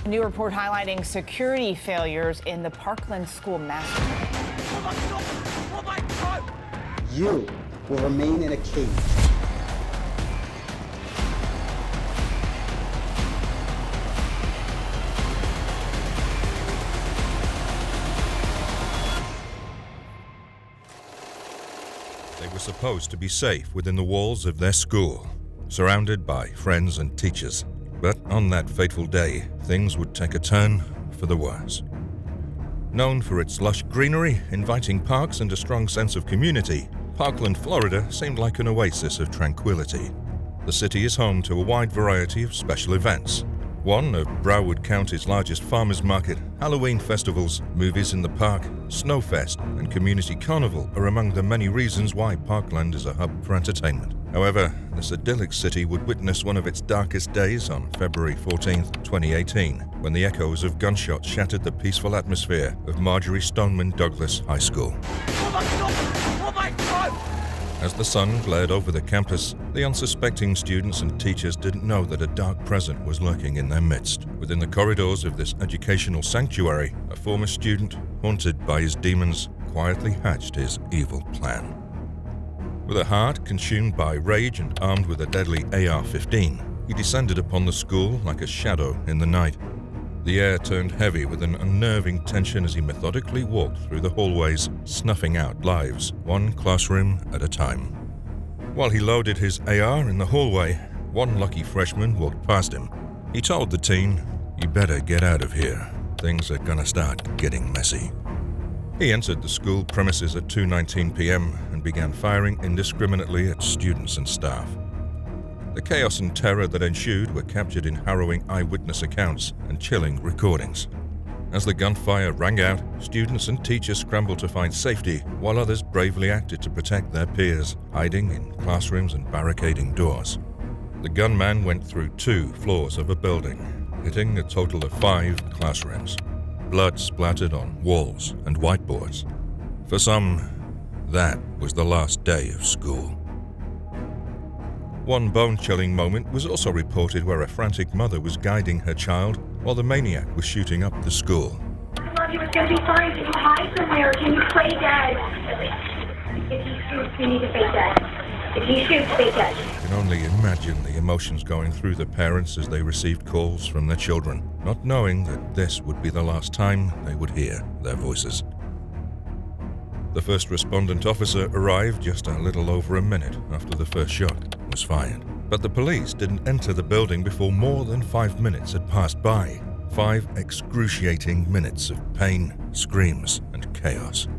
A new report highlighting security failures in the Parkland school massacre. You will remain in a cage. They were supposed to be safe within the walls of their school, surrounded by friends and teachers. But on that fateful day, things would take a turn for the worse. Known for its lush greenery, inviting parks, and a strong sense of community, Parkland, Florida seemed like an oasis of tranquility. The city is home to a wide variety of special events. One of Broward County's largest farmers market, Halloween festivals, movies in the park, Snowfest, and community carnival are among the many reasons why Parkland is a hub for entertainment. However, this idyllic city would witness one of its darkest days on February 14, 2018, when the echoes of gunshots shattered the peaceful atmosphere of Marjory Stoneman Douglas High School. As the sun glared over the campus, the unsuspecting students and teachers didn't know that a dark presence was lurking in their midst. Within the corridors of this educational sanctuary, a former student, haunted by his demons, quietly hatched his evil plan. With a heart consumed by rage and armed with a deadly AR-15, he descended upon the school like a shadow in the night. The air turned heavy with an unnerving tension as he methodically walked through the hallways, snuffing out lives, one classroom at a time. While he loaded his AR in the hallway, one lucky freshman walked past him. He told the teen, "You better get out of here. Things are gonna start getting messy." He entered the school premises at 2:19 p.m. and began firing indiscriminately at students and staff. The chaos and terror that ensued were captured in harrowing eyewitness accounts and chilling recordings. As the gunfire rang out, students and teachers scrambled to find safety, while others bravely acted to protect their peers, hiding in classrooms and barricading doors. The gunman went through 2 floors of a building, hitting a total of 5 classrooms. Blood splattered on walls and whiteboards. For some, that was the last day of school. One bone-chilling moment was also reported where a frantic mother was guiding her child while the maniac was shooting up the school. Mom, you were going to be fine. Can you hide somewhere? Can you play dead? If he shoots, you need to play dead. If he shoots, stay dead. You can only imagine the emotions going through the parents as they received calls from their children, not knowing that this would be the last time they would hear their voices. The first respondent officer arrived just a little over a minute after the first shot was fired. But the police didn't enter the building before more than 5 minutes had passed by. 5 excruciating minutes of pain, screams, and chaos.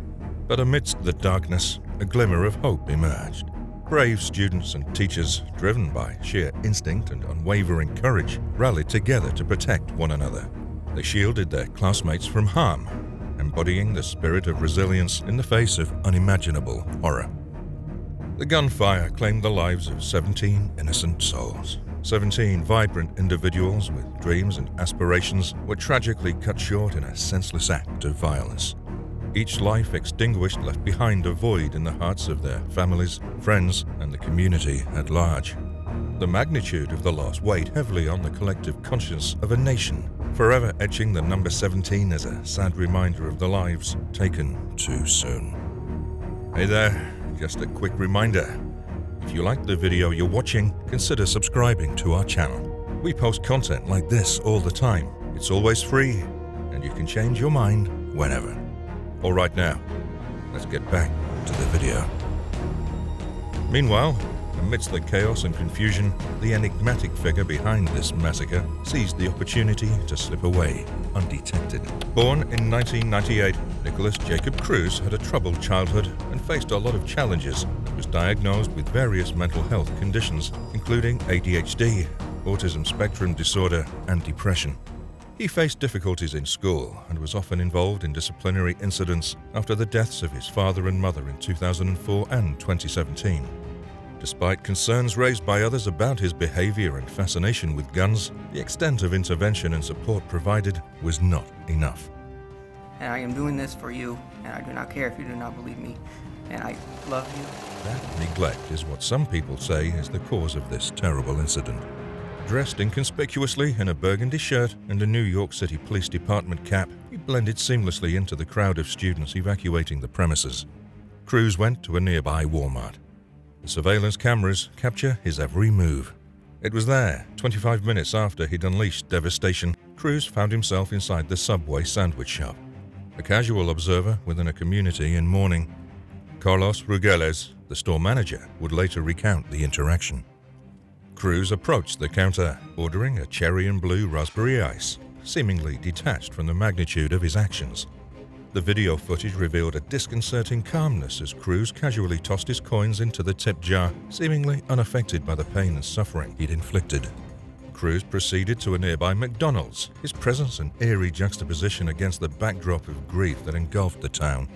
But amidst the darkness, a glimmer of hope emerged. Brave students and teachers, driven by sheer instinct and unwavering courage, rallied together to protect one another. They shielded their classmates from harm, embodying the spirit of resilience in the face of unimaginable horror. The gunfire claimed the lives of 17 innocent souls. 17 vibrant individuals with dreams and aspirations were tragically cut short in a senseless act of violence. Each life extinguished left behind a void in the hearts of their families, friends, and the community at large. The magnitude of the loss weighed heavily on the collective conscience of a nation, forever etching the number 17 as a sad reminder of the lives taken too soon. Hey there, just a quick reminder. If you like the video you're watching, consider subscribing to our channel. We post content like this all the time. It's always free, and you can change your mind whenever. All right now, let's get back to the video. Meanwhile, amidst the chaos and confusion, the enigmatic figure behind this massacre seized the opportunity to slip away undetected. Born in 1998, Nikolas Jacob Cruz had a troubled childhood and faced a lot of challenges and was diagnosed with various mental health conditions, including ADHD, autism spectrum disorder, and depression. He faced difficulties in school and was often involved in disciplinary incidents after the deaths of his father and mother in 2004 and 2017. Despite concerns raised by others about his behavior and fascination with guns, the extent of intervention and support provided was not enough. And I am doing this for you, and I do not care if you do not believe me, and I love you. That neglect is what some people say is the cause of this terrible incident. Dressed inconspicuously in a burgundy shirt and a New York City Police Department cap, he blended seamlessly into the crowd of students evacuating the premises. Cruz went to a nearby Walmart. The surveillance cameras capture his every move. It was there, 25 minutes after he'd unleashed devastation, Cruz found himself inside the Subway sandwich shop. A casual observer within a community in mourning, Carlos Rugeles, the store manager, would later recount the interaction. Cruz approached the counter, ordering a cherry and blue raspberry ice, seemingly detached from the magnitude of his actions. The video footage revealed a disconcerting calmness as Cruz casually tossed his coins into the tip jar, seemingly unaffected by the pain and suffering he'd inflicted. Cruz proceeded to a nearby McDonald's, his presence an eerie juxtaposition against the backdrop of grief that engulfed the town.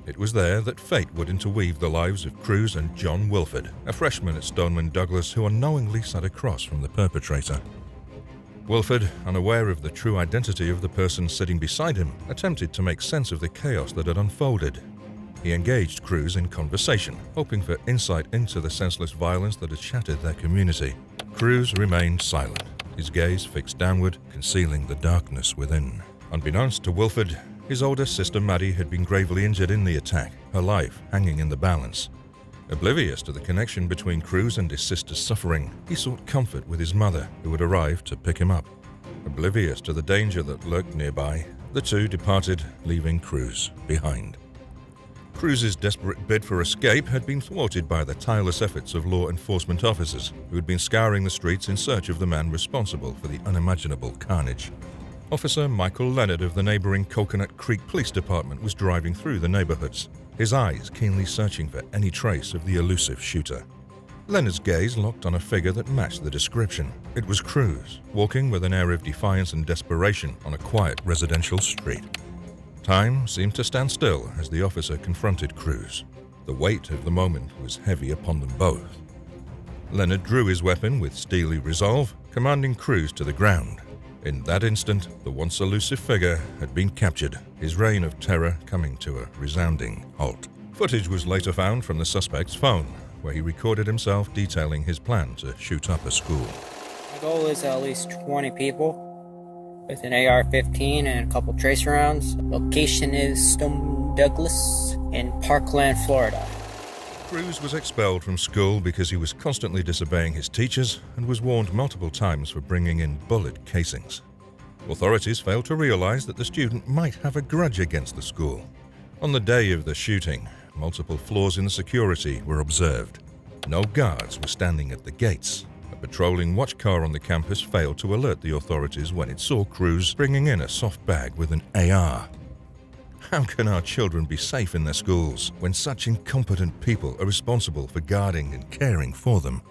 It was there that fate would interweave the lives of Cruz and John Wilford, a freshman at Stoneman Douglas who unknowingly sat across from the perpetrator. Wilford, unaware of the true identity of the person sitting beside him, attempted to make sense of the chaos that had unfolded. He engaged Cruz in conversation, hoping for insight into the senseless violence that had shattered their community. Cruz remained silent, his gaze fixed downward, concealing the darkness within. Unbeknownst to Wilford, his older sister Maddie had been gravely injured in the attack, her life hanging in the balance. Oblivious to the connection between Cruz and his sister's suffering, he sought comfort with his mother, who had arrived to pick him up. Oblivious to the danger that lurked nearby, the two departed, leaving Cruz behind. Cruz's desperate bid for escape had been thwarted by the tireless efforts of law enforcement officers, who had been scouring the streets in search of the man responsible for the unimaginable carnage. Officer Michael Leonard of the neighboring Coconut Creek Police Department was driving through the neighborhoods, his eyes keenly searching for any trace of the elusive shooter. Leonard's gaze locked on a figure that matched the description. It was Cruz, walking with an air of defiance and desperation on a quiet residential street. Time seemed to stand still as the officer confronted Cruz. The weight of the moment was heavy upon them both. Leonard drew his weapon with steely resolve, commanding Cruz to the ground. In that instant, the once elusive figure had been captured, his reign of terror coming to a resounding halt. Footage was later found from the suspect's phone, where he recorded himself detailing his plan to shoot up a school. My goal is at least 20 people with an AR-15 and a couple tracer rounds. Location is Stoneman Douglas in Parkland, Florida. Cruz was expelled from school because he was constantly disobeying his teachers and was warned multiple times for bringing in bullet casings. Authorities failed to realize that the student might have a grudge against the school. On the day of the shooting, multiple flaws in the security were observed. No guards were standing at the gates. A patrolling watch car on the campus failed to alert the authorities when it saw Cruz bringing in a soft bag with an AR. How can our children be safe in their schools when such incompetent people are responsible for guarding and caring for them?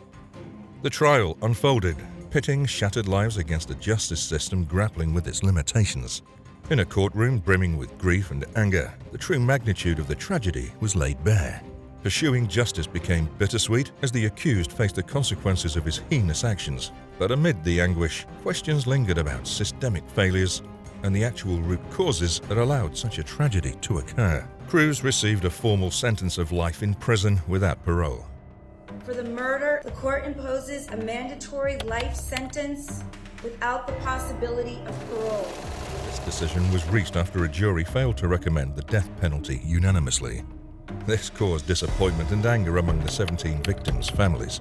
The trial unfolded, pitting shattered lives against a justice system grappling with its limitations. In a courtroom brimming with grief and anger, the true magnitude of the tragedy was laid bare. Pursuing justice became bittersweet as the accused faced the consequences of his heinous actions. But amid the anguish, questions lingered about systemic failures and the actual root causes that allowed such a tragedy to occur. Cruz received a formal sentence of life in prison without parole. For the murder, the court imposes a mandatory life sentence without the possibility of parole. This decision was reached after a jury failed to recommend the death penalty unanimously. This caused disappointment and anger among the 17 victims' families.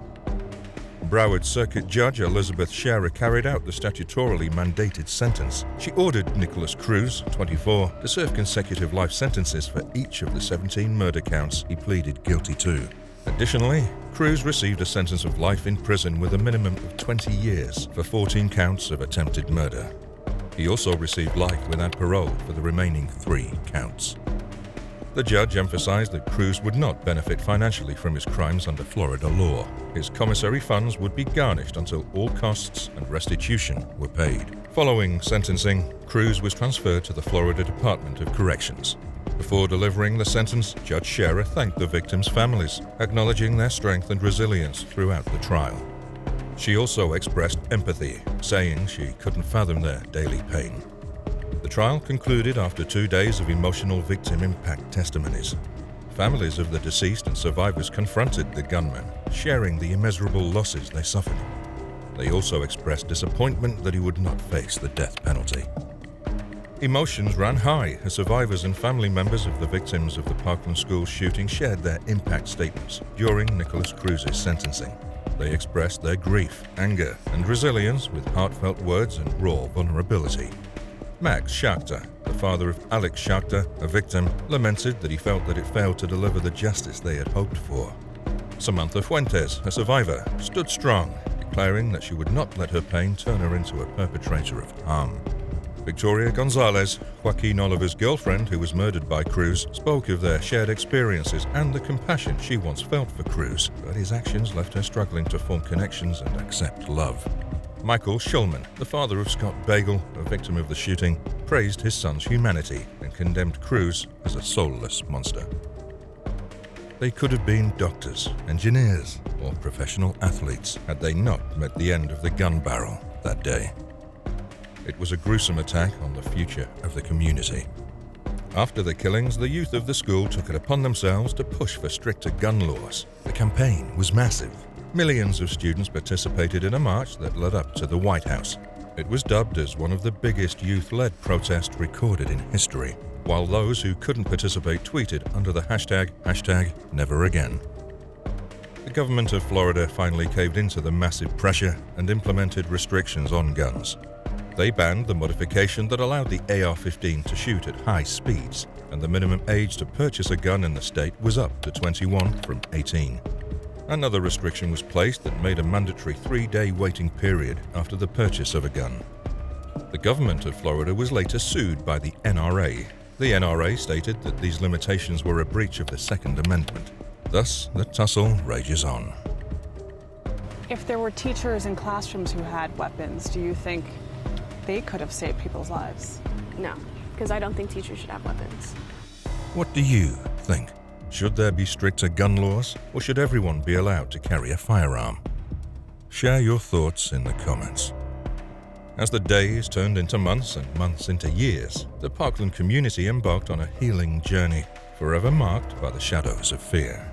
Broward Circuit Judge Elizabeth Scherer carried out the statutorily mandated sentence. She ordered Nikolas Cruz, 24, to serve consecutive life sentences for each of the 17 murder counts he pleaded guilty to. Additionally, Cruz received a sentence of life in prison with a minimum of 20 years for 14 counts of attempted murder. He also received life without parole for the remaining 3 counts. The judge emphasized that Cruz would not benefit financially from his crimes under Florida law. His commissary funds would be garnished until all costs and restitution were paid. Following sentencing, Cruz was transferred to the Florida Department of Corrections. Before delivering the sentence, Judge Scherer thanked the victims' families, acknowledging their strength and resilience throughout the trial. She also expressed empathy, saying she couldn't fathom their daily pain. The trial concluded after 2 days of emotional victim impact testimonies. Families of the deceased and survivors confronted the gunman, sharing the immeasurable losses they suffered. They also expressed disappointment that he would not face the death penalty. Emotions ran high as survivors and family members of the victims of the Parkland school shooting shared their impact statements during Nikolas Cruz's sentencing. They expressed their grief, anger, and resilience with heartfelt words and raw vulnerability. Max Schachter, the father of Alex Schachter, a victim, lamented that he felt that it failed to deliver the justice they had hoped for. Samantha Fuentes, a survivor, stood strong, declaring that she would not let her pain turn her into a perpetrator of harm. Victoria Gonzalez, Joaquin Oliver's girlfriend who was murdered by Cruz, spoke of their shared experiences and the compassion she once felt for Cruz, but his actions left her struggling to form connections and accept love. Michael Schulman, the father of Scott Bagel, a victim of the shooting, praised his son's humanity and condemned Cruz as a soulless monster. They could have been doctors, engineers, or professional athletes had they not met the end of the gun barrel that day. It was a gruesome attack on the future of the community. After the killings, the youth of the school took it upon themselves to push for stricter gun laws. The campaign was massive. Millions of students participated in a march that led up to the White House. It was dubbed as one of the biggest youth-led protests recorded in history, while those who couldn't participate tweeted under the hashtag #NeverAgain. The government of Florida finally caved into the massive pressure and implemented restrictions on guns. They banned the modification that allowed the AR-15 to shoot at high speeds, and the minimum age to purchase a gun in the state was up to 21 from 18. Another restriction was placed that made a mandatory 3-day waiting period after the purchase of a gun. The government of Florida was later sued by the NRA. The NRA stated that these limitations were a breach of the Second Amendment. Thus, the tussle rages on. If there were teachers in classrooms who had weapons, do you think they could have saved people's lives? No, because I don't think teachers should have weapons. What do you think? Should there be stricter gun laws, or should everyone be allowed to carry a firearm? Share your thoughts in the comments. As the days turned into months and months into years, the Parkland community embarked on a healing journey, forever marked by the shadows of fear.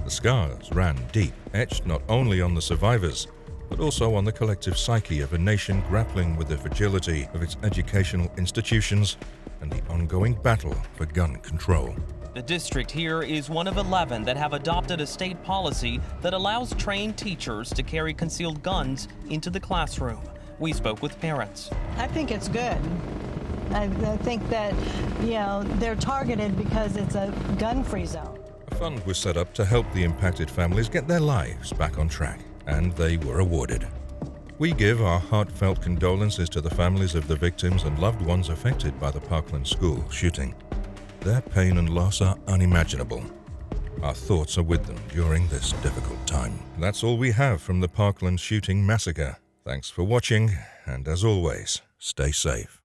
The scars ran deep, etched not only on the survivors, but also on the collective psyche of a nation grappling with the fragility of its educational institutions and the ongoing battle for gun control. The district here is one of 11 that have adopted a state policy that allows trained teachers to carry concealed guns into the classroom. We spoke with parents. I think it's good. I think that, they're targeted because it's a gun-free zone. A fund was set up to help the impacted families get their lives back on track, and they were awarded. We give our heartfelt condolences to the families of the victims and loved ones affected by the Parkland school shooting. Their pain and loss are unimaginable. Our thoughts are with them during this difficult time. That's all we have from the Parkland shooting massacre. Thanks for watching, and as always, stay safe.